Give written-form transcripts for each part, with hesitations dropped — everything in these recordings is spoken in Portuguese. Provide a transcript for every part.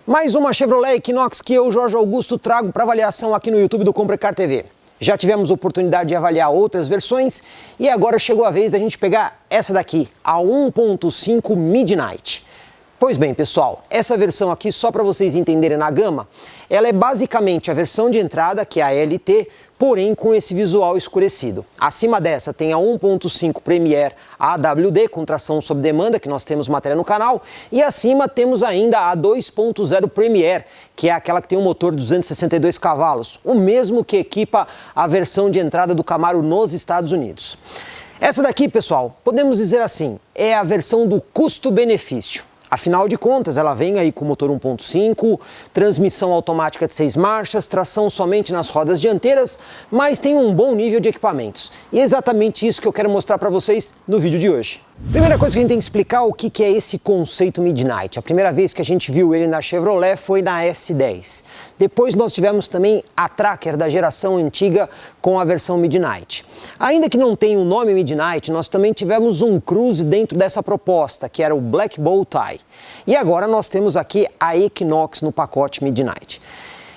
Mais uma Chevrolet Equinox que eu, Jorge Augusto, trago para avaliação aqui no YouTube do Comprecar TV. Já tivemos oportunidade de avaliar outras versões e agora chegou a vez da gente pegar essa daqui, a 1.5 Midnight. Pois bem, pessoal, essa versão aqui, só para vocês entenderem na gama, ela é basicamente a versão de entrada, que é a LT, porém com esse visual escurecido. Acima dessa tem a 1.5 Premier AWD, com tração sob demanda, que nós temos matéria no canal, e acima temos ainda a 2.0 Premier, que é aquela que tem um motor de 262 cavalos, o mesmo que equipa a versão de entrada do Camaro nos Estados Unidos. Essa daqui, pessoal, podemos dizer assim, é a versão do custo-benefício. Afinal de contas, ela vem aí com motor 1.5, transmissão automática de 6 marchas, tração somente nas rodas dianteiras, mas tem um bom nível de equipamentos. E é exatamente isso que eu quero mostrar para vocês no vídeo de hoje. Primeira coisa que a gente tem que explicar o que é esse conceito Midnight. A primeira vez que a gente viu ele na Chevrolet foi na S10. Depois nós tivemos também a Tracker da geração antiga com a versão Midnight. Ainda que não tenha o nome Midnight, nós também tivemos um Cruze dentro dessa proposta, que era o Black Bow Tie. E agora nós temos aqui a Equinox no pacote Midnight.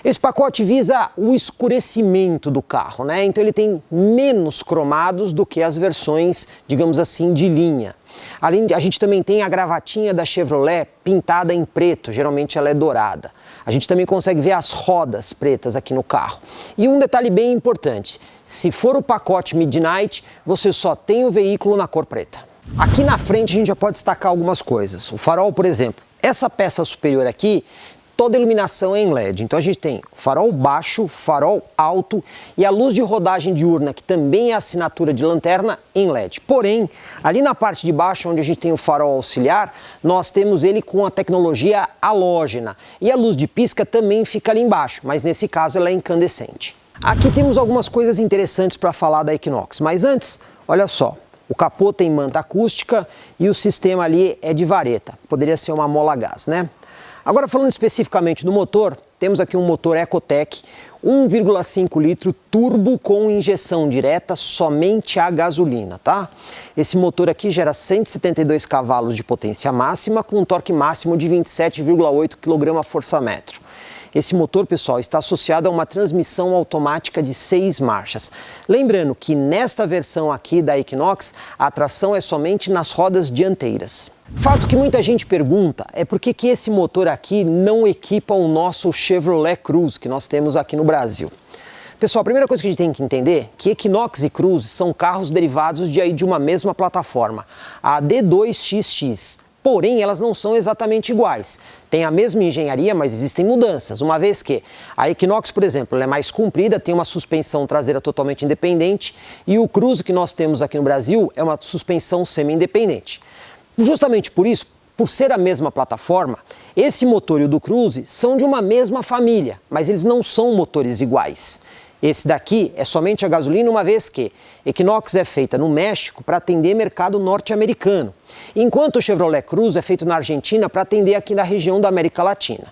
Esse pacote visa o escurecimento do carro, né? Então ele tem menos cromados do que as versões, digamos assim, de linha. Além de, a gente também tem a gravatinha da Chevrolet pintada em preto, geralmente ela é dourada. A gente também consegue ver as rodas pretas aqui no carro. E um detalhe bem importante, se for o pacote Midnight, você só tem o veículo na cor preta. Aqui na frente a gente já pode destacar algumas coisas. O farol, por exemplo, essa peça superior aqui, toda a iluminação é em LED, então a gente tem farol baixo, farol alto e a luz de rodagem diurna, que também é assinatura de lanterna, em LED. Porém, ali na parte de baixo, onde a gente tem o farol auxiliar, nós temos ele com a tecnologia halógena. E a luz de pisca também fica ali embaixo, mas nesse caso ela é incandescente. Aqui temos algumas coisas interessantes para falar da Equinox, mas antes, olha só. O capô tem manta acústica e o sistema ali é de vareta, poderia ser uma mola a gás, né? Agora, falando especificamente do motor, temos aqui um motor Ecotec 1,5 litro turbo com injeção direta somente a gasolina, tá? Esse motor aqui gera 172 cavalos de potência máxima com um torque máximo de 27,8 kgfm. Esse motor, pessoal, está associado a uma transmissão automática de 6 marchas. Lembrando que nesta versão aqui da Equinox, a tração é somente nas rodas dianteiras. Fato que muita gente pergunta é por que esse motor aqui não equipa o nosso Chevrolet Cruze que nós temos aqui no Brasil. Pessoal, a primeira coisa que a gente tem que entender é que Equinox e Cruze são carros derivados de uma mesma plataforma, a D2XX. Porém, elas não são exatamente iguais. Tem a mesma engenharia, mas existem mudanças, uma vez que a Equinox, por exemplo, ela é mais comprida, tem uma suspensão traseira totalmente independente, e o Cruze que nós temos aqui no Brasil é uma suspensão semi-independente. Justamente por isso, por ser a mesma plataforma, esse motor e o do Cruze são de uma mesma família, mas eles não são motores iguais. Esse daqui é somente a gasolina, uma vez que Equinox é feita no México para atender mercado norte-americano, enquanto o Chevrolet Cruze é feito na Argentina para atender aqui na região da América Latina.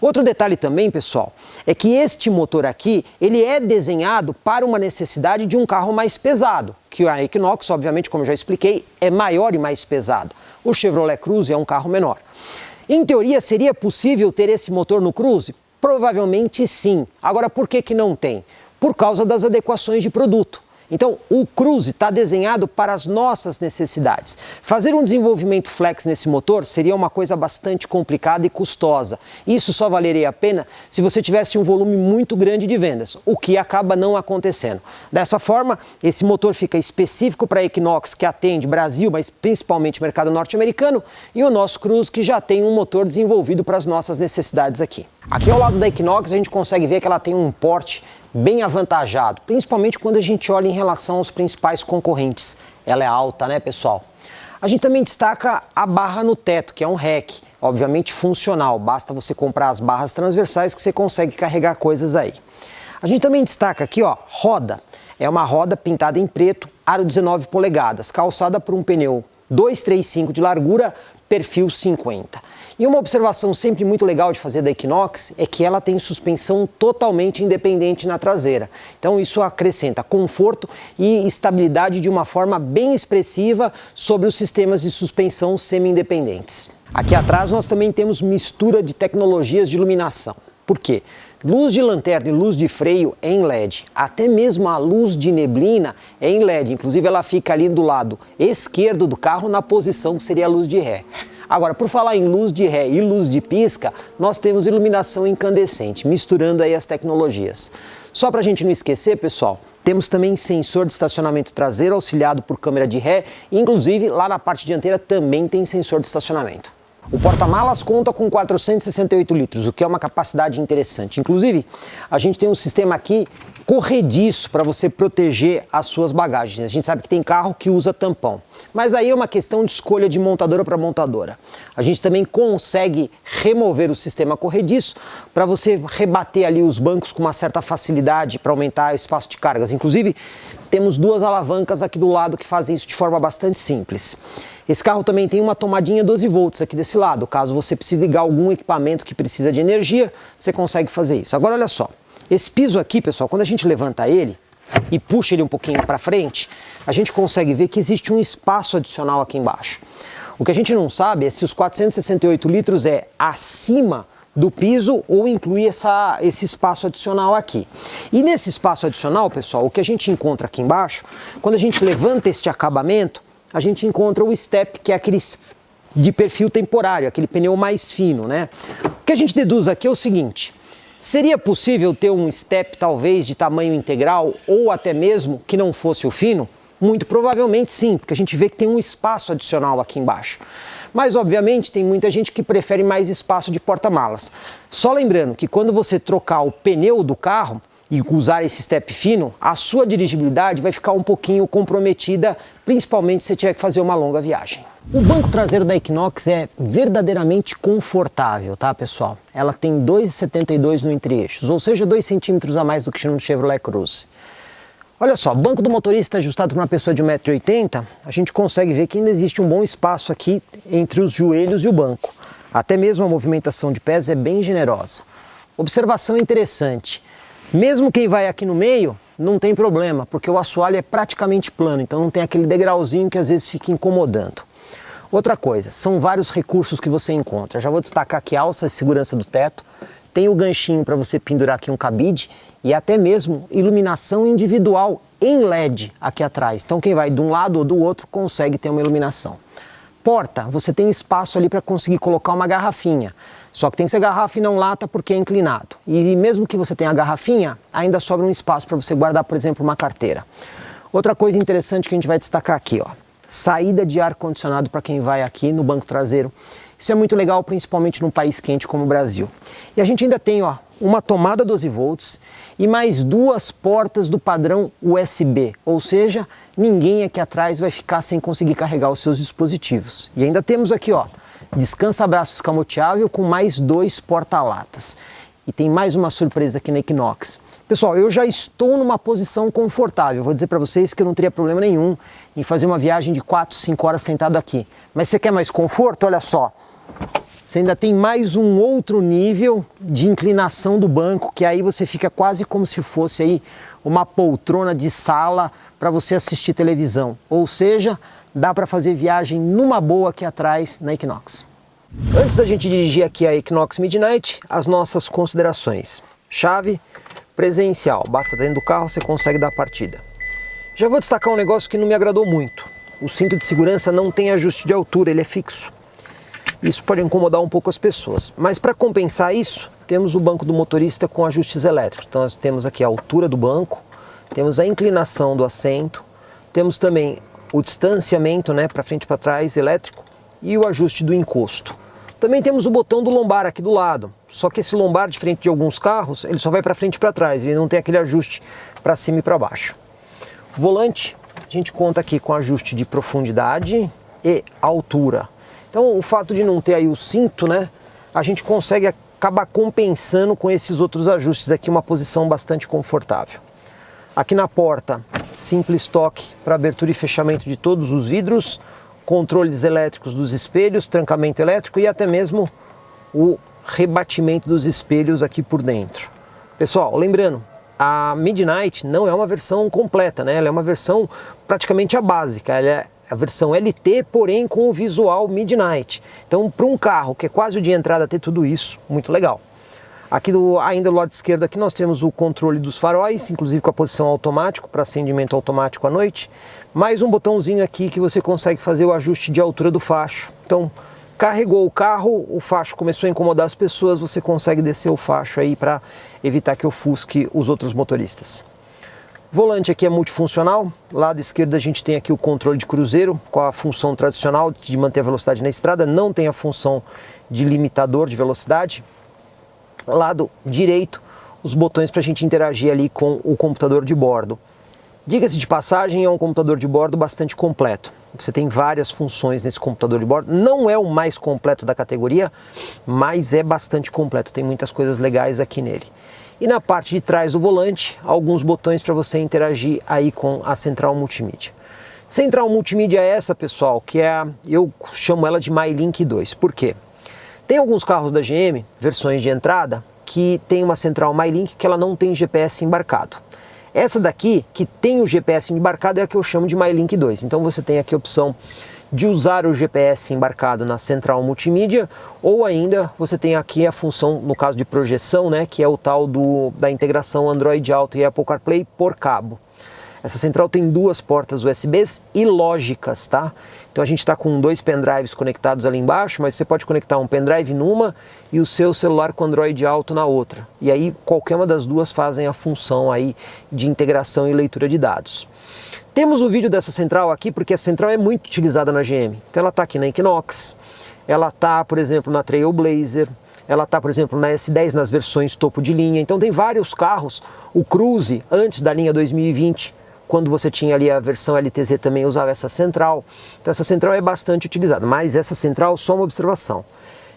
Outro detalhe também, pessoal, é que este motor aqui, ele é desenhado para uma necessidade de um carro mais pesado, que a Equinox, obviamente, como eu já expliquei, é maior e mais pesada. O Chevrolet Cruze é um carro menor. Em teoria, seria possível ter esse motor no Cruze? Provavelmente sim. Agora, por que não tem? Por causa das adequações de produto. Então, o Cruze está desenhado para as nossas necessidades. Fazer um desenvolvimento flex nesse motor seria uma coisa bastante complicada e custosa. Isso só valeria a pena se você tivesse um volume muito grande de vendas, o que acaba não acontecendo. Dessa forma, esse motor fica específico para a Equinox, que atende Brasil, mas principalmente mercado norte-americano, e o nosso Cruze, que já tem um motor desenvolvido para as nossas necessidades aqui. Aqui ao lado da Equinox, a gente consegue ver que ela tem um porte bem avantajado, principalmente quando a gente olha em relação aos principais concorrentes. Ela é alta, né, pessoal? A gente também destaca a barra no teto, que é um rack, obviamente funcional. Basta você comprar as barras transversais que você consegue carregar coisas aí. A gente também destaca aqui, ó, roda. É uma roda pintada em preto, aro 19 polegadas, calçada por um pneu 235 de largura, perfil 50. E uma observação sempre muito legal de fazer da Equinox é que ela tem suspensão totalmente independente na traseira. Então isso acrescenta conforto e estabilidade de uma forma bem expressiva sobre os sistemas de suspensão semi-independentes. Aqui atrás nós também temos mistura de tecnologias de iluminação. Por quê? Luz de lanterna e luz de freio é em LED. Até mesmo a luz de neblina é em LED. Inclusive ela fica ali do lado esquerdo do carro na posição que seria a luz de ré. Agora, por falar em luz de ré e luz de pisca, nós temos iluminação incandescente, misturando aí as tecnologias. Só para a gente não esquecer, pessoal, temos também sensor de estacionamento traseiro auxiliado por câmera de ré, e inclusive lá na parte dianteira também tem sensor de estacionamento. O porta-malas conta com 468 litros, o que é uma capacidade interessante. Inclusive, a gente tem um sistema aqui corrediço para você proteger as suas bagagens. A gente sabe que tem carro que usa tampão, mas aí é uma questão de escolha de montadora para montadora. A gente também consegue remover o sistema corrediço para você rebater ali os bancos com uma certa facilidade para aumentar o espaço de cargas. Inclusive, temos duas alavancas aqui do lado que fazem isso de forma bastante simples. Esse carro também tem uma tomadinha 12 volts aqui desse lado. Caso você precise ligar algum equipamento que precisa de energia, você consegue fazer isso. Agora olha só, esse piso aqui, pessoal, quando a gente levanta ele e puxa ele um pouquinho para frente, a gente consegue ver que existe um espaço adicional aqui embaixo. O que a gente não sabe é se os 468 litros é acima do piso ou inclui esse espaço adicional aqui. E nesse espaço adicional, pessoal, o que a gente encontra aqui embaixo, quando a gente levanta este acabamento, a gente encontra o step, que é aquele de perfil temporário, aquele pneu mais fino, né? O que a gente deduz aqui é o seguinte: seria possível ter um step talvez de tamanho integral ou até mesmo que não fosse o fino? Muito provavelmente sim, porque a gente vê que tem um espaço adicional aqui embaixo. Mas obviamente tem muita gente que prefere mais espaço de porta-malas. Só lembrando que quando você trocar o pneu do carro e usar esse step fino, a sua dirigibilidade vai ficar um pouquinho comprometida, principalmente se você tiver que fazer uma longa viagem. O banco traseiro da Equinox é verdadeiramente confortável, tá, pessoal? Ela tem 2,72 no entre-eixos, ou seja, 2 centímetros a mais do que no Chevrolet Cruze. Olha só, banco do motorista ajustado para uma pessoa de 1,80 m, a gente consegue ver que ainda existe um bom espaço aqui entre os joelhos e o banco. Até mesmo a movimentação de pés é bem generosa. Observação interessante: mesmo quem vai aqui no meio, não tem problema, porque o assoalho é praticamente plano, então não tem aquele degrauzinho que às vezes fica incomodando. Outra coisa, são vários recursos que você encontra. Já vou destacar aqui a alça de segurança do teto, tem o ganchinho para você pendurar aqui um cabide e até mesmo iluminação individual em LED aqui atrás. Então quem vai de um lado ou do outro consegue ter uma iluminação. Porta, você tem espaço ali para conseguir colocar uma garrafinha. Só que tem que ser garrafa e não lata porque é inclinado. E mesmo que você tenha a garrafinha, ainda sobra um espaço para você guardar, por exemplo, uma carteira. Outra coisa interessante que a gente vai destacar aqui, ó, saída de ar-condicionado para quem vai aqui no banco traseiro. Isso é muito legal, principalmente num país quente como o Brasil. E a gente ainda tem, ó, uma tomada 12 volts e mais duas portas do padrão USB, ou seja, ninguém aqui atrás vai ficar sem conseguir carregar os seus dispositivos. E ainda temos aqui, ó, descansa-braço escamoteável com mais 2 porta-latas. E tem mais uma surpresa aqui na Equinox. Pessoal, eu já estou numa posição confortável. Vou dizer para vocês que eu não teria problema nenhum em fazer uma viagem de 4, 5 horas sentado aqui. Mas você quer mais conforto? Olha só. Você ainda tem mais um outro nível de inclinação do banco, que aí você fica quase como se fosse aí uma poltrona de sala para você assistir televisão. Ou seja, dá para fazer viagem numa boa aqui atrás na Equinox. Antes da gente dirigir aqui a Equinox Midnight, as nossas considerações. Chave presencial, basta dentro do carro você consegue dar a partida. Já vou destacar um negócio que não me agradou muito. O cinto de segurança não tem ajuste de altura, ele é fixo. Isso pode incomodar um pouco as pessoas, mas para compensar isso, temos o banco do motorista com ajustes elétricos. Então nós temos aqui a altura do banco, temos a inclinação do assento, temos também o distanciamento, né, para frente e para trás elétrico e o ajuste do encosto. Também temos o botão do lombar aqui do lado, só que esse lombar, diferente de alguns carros, ele só vai para frente e para trás, ele não tem aquele ajuste para cima e para baixo. O volante, a gente conta aqui com ajuste de profundidade e altura. Então o fato de não ter aí o cinto, né, a gente consegue acabar compensando com esses outros ajustes aqui, uma posição bastante confortável. Aqui na porta, simples toque para abertura e fechamento de todos os vidros, controles elétricos dos espelhos, trancamento elétrico e até mesmo o rebatimento dos espelhos aqui por dentro. Pessoal, lembrando, a Midnight não é uma versão completa, né? Ela é uma versão praticamente a básica. Ela a versão LT, porém com o visual Midnight. Então, para um carro que é quase o de entrada ter tudo isso, muito legal. Aqui ainda do lado esquerdo aqui nós temos o controle dos faróis, inclusive com a posição automático para acendimento automático à noite. Mais um botãozinho aqui que você consegue fazer o ajuste de altura do facho. Então, carregou o carro, o facho começou a incomodar as pessoas, você consegue descer o facho aí para evitar que ofusque os outros motoristas. Volante aqui é multifuncional, lado esquerdo a gente tem aqui o controle de cruzeiro com a função tradicional de manter a velocidade na estrada, não tem a função de limitador de velocidade. Lado direito, os botões para a gente interagir ali com o computador de bordo. Diga-se de passagem, é um computador de bordo bastante completo. Você tem várias funções nesse computador de bordo, não é o mais completo da categoria, mas é bastante completo, tem muitas coisas legais aqui nele. E na parte de trás do volante, alguns botões para você interagir aí com a central multimídia. Central multimídia é essa, pessoal, que eu chamo ela de MyLink 2. Por quê? Tem alguns carros da GM, versões de entrada, que tem uma central MyLink que ela não tem GPS embarcado. Essa daqui, que tem o GPS embarcado, é a que eu chamo de MyLink 2. Então você tem aqui a opção de usar o GPS embarcado na central multimídia, ou ainda você tem aqui a função, no caso de projeção, né, que é o tal da integração Android Auto e Apple CarPlay por cabo. Essa central tem duas portas USBs e lógicas, tá? Então a gente está com 2 pendrives conectados ali embaixo, mas você pode conectar um pendrive numa e o seu celular com Android Auto na outra. E aí qualquer uma das duas fazem a função aí de integração e leitura de dados. Temos o vídeo dessa central aqui porque a central é muito utilizada na GM. Então ela está aqui na Equinox, ela está, por exemplo, na Trailblazer, ela está, por exemplo, na S10 nas versões topo de linha. Então tem vários carros, o Cruze, antes da linha 2020, quando você tinha ali a versão LTZ também usava essa central. Então essa central é bastante utilizada, mas essa central, só uma observação,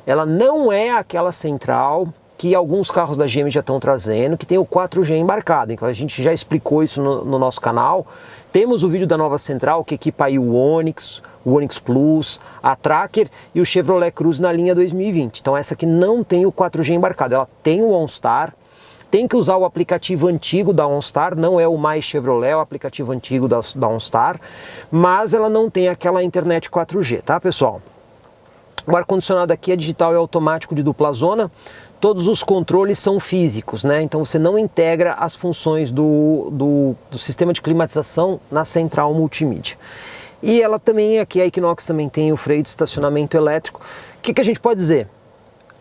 ela não é aquela central que alguns carros da GM já estão trazendo, que tem o 4G embarcado. Então a gente já explicou isso no nosso canal. Temos o vídeo da nova central que equipa aí o Onix Plus, a Tracker e o Chevrolet Cruze na linha 2020. Então essa aqui não tem o 4G embarcado, ela tem o OnStar, tem que usar o aplicativo antigo da OnStar, não é o Mais Chevrolet, é o aplicativo antigo da OnStar, mas ela não tem aquela internet 4G, tá, pessoal? O ar-condicionado aqui é digital e automático de dupla zona. Todos os controles são físicos, né? Então você não integra as funções do sistema de climatização na central multimídia. E ela também, aqui a Equinox também tem o freio de estacionamento elétrico. O que a gente pode dizer?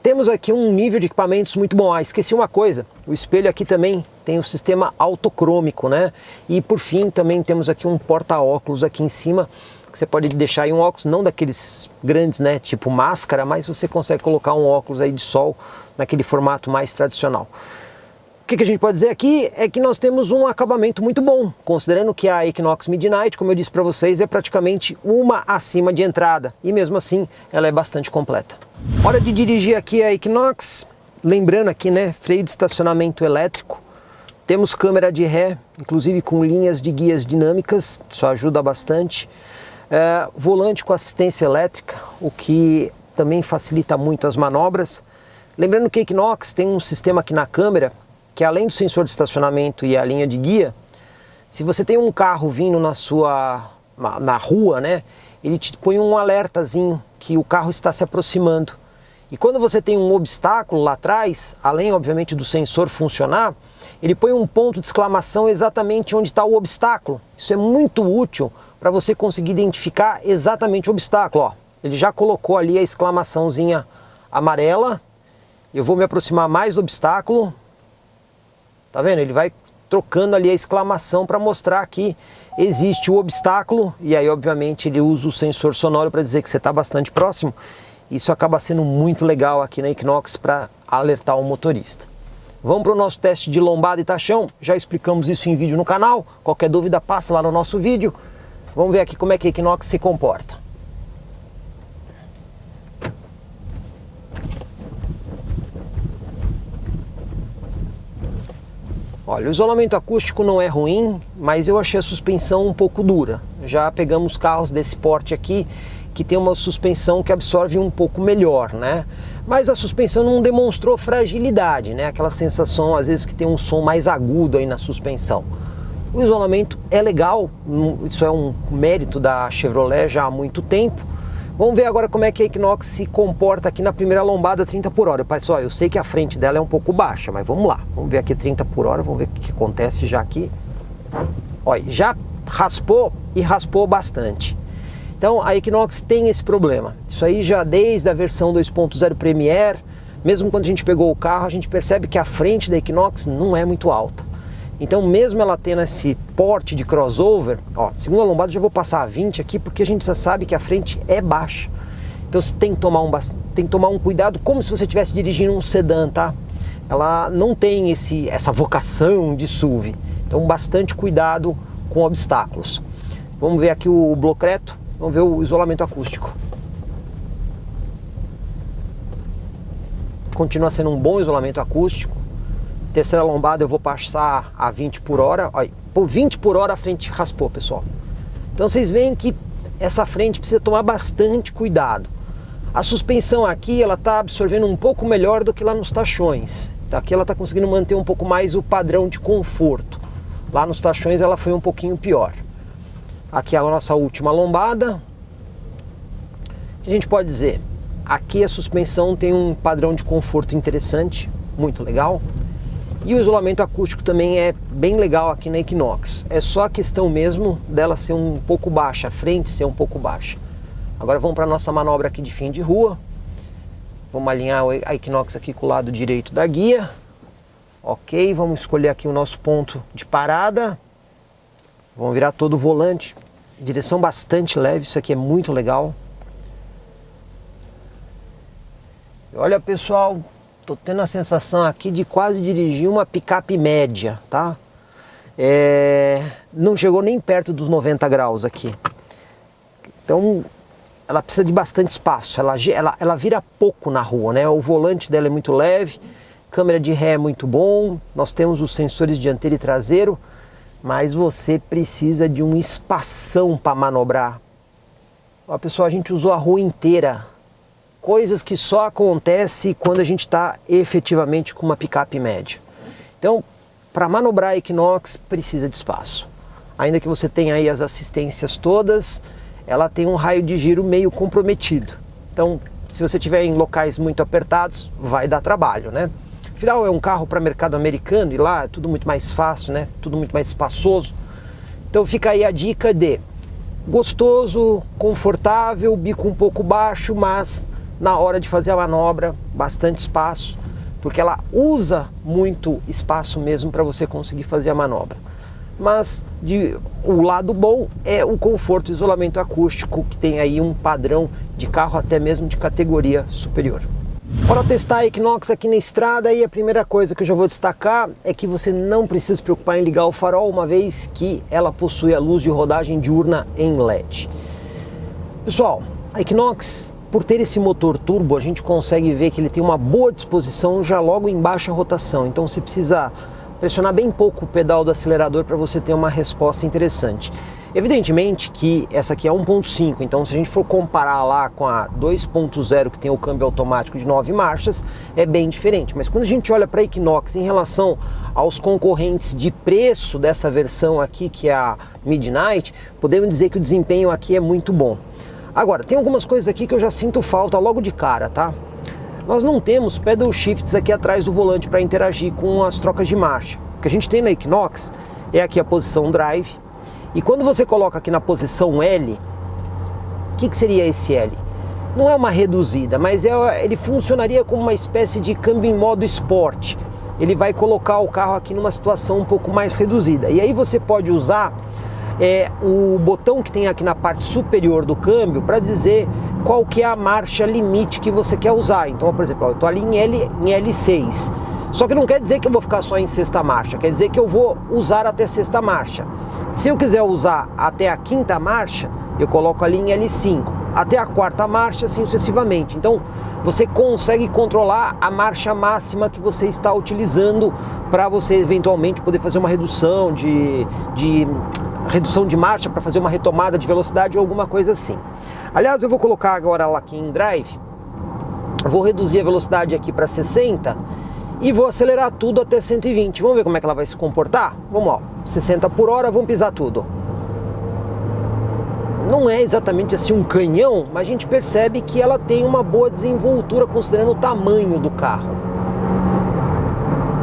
Temos aqui um nível de equipamentos muito bom. Ah, esqueci uma coisa, o espelho aqui também tem o sistema autocrômico, né? E por fim também temos aqui um porta-óculos aqui em cima, que você pode deixar aí um óculos, não daqueles grandes, né, tipo máscara, mas você consegue colocar um óculos aí de sol naquele formato mais tradicional. O que a gente pode dizer aqui é que nós temos um acabamento muito bom, considerando que a Equinox Midnight, como eu disse para vocês, é praticamente uma acima de entrada, e mesmo assim ela é bastante completa. Hora de dirigir aqui a Equinox, lembrando aqui, né, freio de estacionamento elétrico, temos câmera de ré, inclusive com linhas de guias dinâmicas, isso ajuda bastante. Volante com assistência elétrica, o que também facilita muito as manobras. Lembrando que a Equinox tem um sistema aqui na câmera, que além do sensor de estacionamento e a linha de guia, se você tem um carro vindo na rua, né, ele te põe um alertazinho que o carro está se aproximando. E quando você tem um obstáculo lá atrás, além obviamente do sensor funcionar, ele põe um ponto de exclamação exatamente onde está o obstáculo. Isso é muito útil para você conseguir identificar exatamente o obstáculo. Ó, ele já colocou ali a exclamaçãozinha amarela. Eu vou me aproximar mais do obstáculo. Tá vendo? Ele vai trocando ali a exclamação para mostrar que existe o obstáculo. E aí, obviamente, ele usa o sensor sonoro para dizer que você está bastante próximo. Isso acaba sendo muito legal aqui na Equinox para alertar o motorista. Vamos para o nosso teste de lombada e tachão. Já explicamos isso em vídeo no canal. Qualquer dúvida, passa lá no nosso vídeo. Vamos ver aqui como é que a Equinox se comporta. Olha, o isolamento acústico não é ruim, mas eu achei a suspensão um pouco dura. Já pegamos carros desse porte aqui que tem uma suspensão que absorve um pouco melhor, né? Mas a suspensão não demonstrou fragilidade, né? Aquela sensação às vezes que tem um som mais agudo aí na suspensão. O isolamento é legal, isso é um mérito da Chevrolet já há muito tempo. Vamos ver agora como é que a Equinox se comporta aqui na primeira lombada 30 por hora. Pessoal, eu sei que a frente dela é um pouco baixa, mas vamos lá. Vamos ver aqui 30 por hora, vamos ver o que acontece já aqui. Olha, já raspou e raspou bastante. Então a Equinox tem esse problema. Isso aí já desde a versão 2.0 Premier, mesmo quando a gente pegou o carro, a gente percebe que a frente da Equinox não é muito alta. Então mesmo ela tendo esse porte de crossover, ó, segunda lombada eu já vou passar a 20 aqui, porque a gente já sabe que a frente é baixa. Então você tem que tomar um cuidado como se você estivesse dirigindo um sedã, tá? Ela não tem essa vocação de SUV. Então bastante cuidado com obstáculos. Vamos ver aqui o bloco reto, vamos ver o isolamento acústico. Continua sendo um bom isolamento acústico. Terceira lombada eu vou passar a 20 por hora. Olha, por 20 por hora a frente raspou, pessoal. Então vocês veem que essa frente precisa tomar bastante cuidado. A suspensão aqui, ela está absorvendo um pouco melhor do que lá nos tachões. Aqui ela está conseguindo manter um pouco mais o padrão de conforto. Lá nos tachões ela foi um pouquinho pior. Aqui é a nossa última lombada. O que a gente pode dizer? Aqui a suspensão tem um padrão de conforto interessante, muito legal. E o isolamento acústico também é bem legal aqui na Equinox. É só a questão mesmo dela ser um pouco baixa, a frente ser um pouco baixa. Agora vamos para a nossa manobra aqui de fim de rua. Vamos alinhar a Equinox aqui com o lado direito da guia. Ok, vamos escolher aqui o nosso ponto de parada. Vamos virar todo o volante. Direção bastante leve, isso aqui é muito legal. Olha, pessoal, tô tendo a sensação aqui de quase dirigir uma picape média, tá? Não chegou nem perto dos 90 graus aqui. Então, ela precisa de bastante espaço. Ela vira pouco na rua, né? O volante dela é muito leve, câmera de ré é muito bom. Nós temos os sensores dianteiro e traseiro, mas você precisa de um espação para manobrar. Ó, pessoal, a gente usou a rua inteira. Coisas que só acontecem quando a gente está efetivamente com uma picape média. Então, para manobrar a Equinox, precisa de espaço. Ainda que você tenha aí as assistências todas, ela tem um raio de giro meio comprometido. Então, se você estiver em locais muito apertados, vai dar trabalho, né? Afinal, é um carro para mercado americano e lá é tudo muito mais fácil, né? Tudo muito mais espaçoso. Então, fica aí a dica de gostoso, confortável, bico um pouco baixo, mas na hora de fazer a manobra, bastante espaço, porque ela usa muito espaço mesmo para você conseguir fazer a manobra. Mas o lado bom é o conforto e isolamento acústico, que tem aí um padrão de carro até mesmo de categoria superior. Para testar a Equinox aqui na estrada, aí a primeira coisa que eu já vou destacar é que você não precisa se preocupar em ligar o farol, uma vez que ela possui a luz de rodagem diurna em LED. Pessoal, a Equinox, por ter esse motor turbo, a gente consegue ver que ele tem uma boa disposição já logo em baixa rotação. Então você precisa pressionar bem pouco o pedal do acelerador para você ter uma resposta interessante. Evidentemente que essa aqui é 1.5, então se a gente for comparar lá com a 2.0, que tem o câmbio automático de 9 marchas, é bem diferente. Mas quando a gente olha para a Equinox em relação aos concorrentes de preço dessa versão aqui, que é a Midnight, podemos dizer que o desempenho aqui é muito bom. Agora, tem algumas coisas aqui que eu já sinto falta logo de cara, tá? Nós não temos pedal shifts aqui atrás do volante para interagir com as trocas de marcha. O que a gente tem na Equinox é aqui a posição drive. E quando você coloca aqui na posição L, o que seria esse L? Não é uma reduzida, mas ele funcionaria como uma espécie de câmbio em modo esporte. Ele vai colocar o carro aqui numa situação um pouco mais reduzida. E aí você pode usar o botão que tem aqui na parte superior do câmbio para dizer qual que é a marcha limite que você quer usar. Então, por exemplo, eu estou ali em L6. Só que não quer dizer que eu vou ficar só em sexta marcha, quer dizer que eu vou usar até sexta marcha. Se eu quiser usar até a quinta marcha, eu coloco ali em L5. Até a quarta marcha, assim sucessivamente. Então, você consegue controlar a marcha máxima que você está utilizando para você eventualmente poder fazer uma redução de marcha, para fazer uma retomada de velocidade ou alguma coisa assim. Aliás, eu vou colocar agora ela aqui em drive, vou reduzir a velocidade aqui para 60 e vou acelerar tudo até 120. Vamos ver como é que ela vai se comportar? Vamos lá. 60 por hora, vamos pisar tudo. Não é exatamente assim um canhão, mas a gente percebe que ela tem uma boa desenvoltura considerando o tamanho do carro.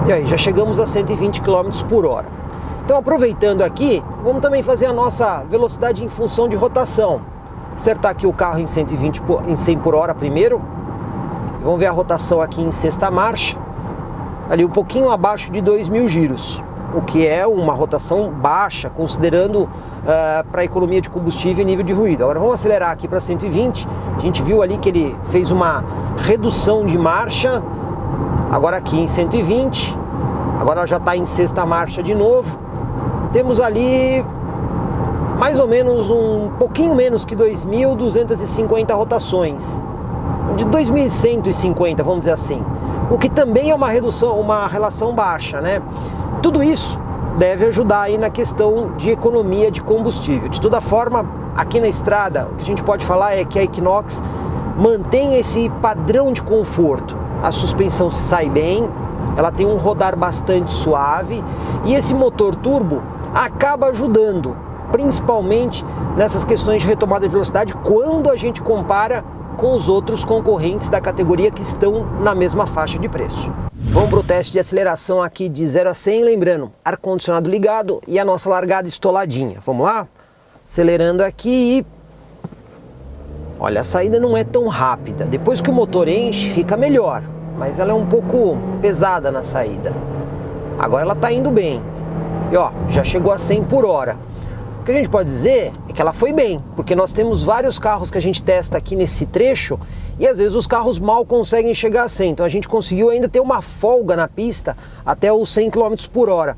E aí, já chegamos a 120 km por hora. Então, aproveitando aqui, vamos também fazer a nossa velocidade em função de rotação. Acertar aqui o carro em 100 por hora primeiro. Vamos ver a rotação aqui em sexta marcha. Ali um pouquinho abaixo de 2.000 giros. O que é uma rotação baixa, considerando para a economia de combustível e nível de ruído. Agora vamos acelerar aqui para 120. A gente viu ali que ele fez uma redução de marcha. Agora aqui em 120. Agora já está em sexta marcha de novo. Temos ali mais ou menos um pouquinho menos que 2.250 rotações. De 2.150, vamos dizer assim. O que também é uma redução, uma relação baixa, né? Tudo isso deve ajudar aí na questão de economia de combustível. De toda forma, aqui na estrada, o que a gente pode falar é que a Equinox mantém esse padrão de conforto. A suspensão se sai bem, ela tem um rodar bastante suave e esse motor turbo acaba ajudando, principalmente nessas questões de retomada de velocidade, quando a gente compara com os outros concorrentes da categoria que estão na mesma faixa de preço. Vamos para o teste de aceleração aqui de 0 a 100, lembrando, ar-condicionado ligado e a nossa largada estoladinha. Vamos lá? Acelerando aqui e... Olha, a saída não é tão rápida. Depois que o motor enche, fica melhor, mas ela é um pouco pesada na saída. Agora ela está indo bem. E ó, já chegou a 100 por hora. O que a gente pode dizer é que ela foi bem, porque nós temos vários carros que a gente testa aqui nesse trecho e às vezes os carros mal conseguem chegar a 100, então a gente conseguiu ainda ter uma folga na pista até os 100 km por hora.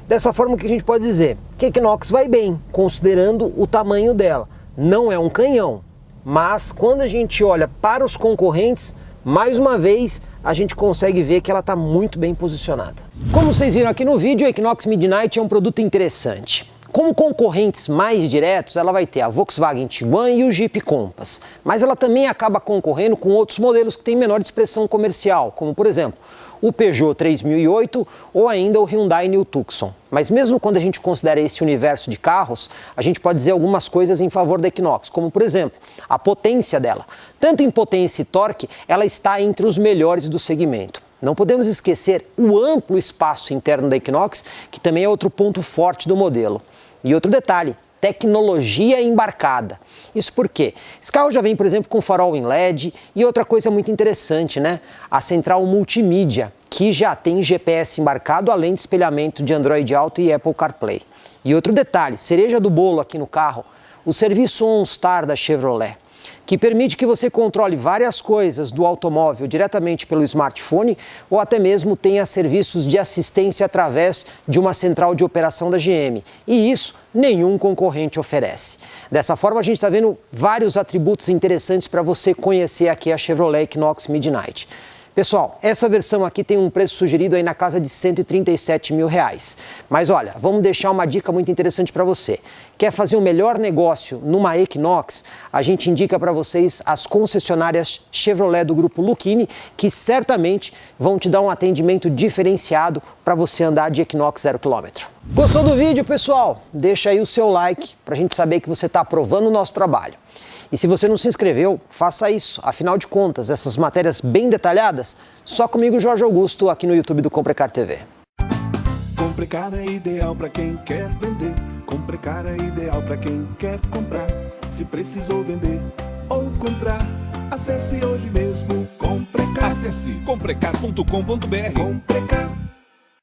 Dessa forma, o que a gente pode dizer? Que a Equinox vai bem, considerando o tamanho dela. Não é um canhão, mas quando a gente olha para os concorrentes, mais uma vez a gente consegue ver que ela está muito bem posicionada. Como vocês viram aqui no vídeo, a Equinox Midnight é um produto interessante. Como concorrentes mais diretos, ela vai ter a Volkswagen Tiguan e o Jeep Compass, mas ela também acaba concorrendo com outros modelos que têm menor expressão comercial, como por exemplo, o Peugeot 3008 ou ainda o Hyundai New Tucson. Mas mesmo quando a gente considera esse universo de carros, a gente pode dizer algumas coisas em favor da Equinox, como por exemplo, a potência dela. Tanto em potência e torque, ela está entre os melhores do segmento. Não podemos esquecer o amplo espaço interno da Equinox, que também é outro ponto forte do modelo. E outro detalhe, tecnologia embarcada. Isso porque esse carro já vem, por exemplo, com farol em LED e outra coisa muito interessante, né? A central multimídia, que já tem GPS embarcado, além de espelhamento de Android Auto e Apple CarPlay. E outro detalhe, cereja do bolo aqui no carro, o serviço OnStar da Chevrolet, que permite que você controle várias coisas do automóvel diretamente pelo smartphone ou até mesmo tenha serviços de assistência através de uma central de operação da GM. E isso nenhum concorrente oferece. Dessa forma, a gente está vendo vários atributos interessantes para você conhecer aqui a Chevrolet Equinox Midnight. Pessoal, essa versão aqui tem um preço sugerido aí na casa de R$137 mil. Mas olha, vamos deixar uma dica muito interessante para você. Quer fazer o melhor negócio numa Equinox? A gente indica para vocês as concessionárias Chevrolet do grupo Lucchini, que certamente vão te dar um atendimento diferenciado para você andar de Equinox 0 km. Gostou do vídeo, pessoal? Deixa aí o seu like para a gente saber que você está aprovando o nosso trabalho. E se você não se inscreveu, faça isso. Afinal de contas, essas matérias bem detalhadas, só comigo, Jorge Augusto, aqui no YouTube do Comprecar TV. Comprecar é ideal para quem quer vender. Comprecar é ideal para quem quer comprar. Se precisou vender ou comprar, acesse hoje mesmo Comprecar. Acesse comprecar.com.br. Comprecar.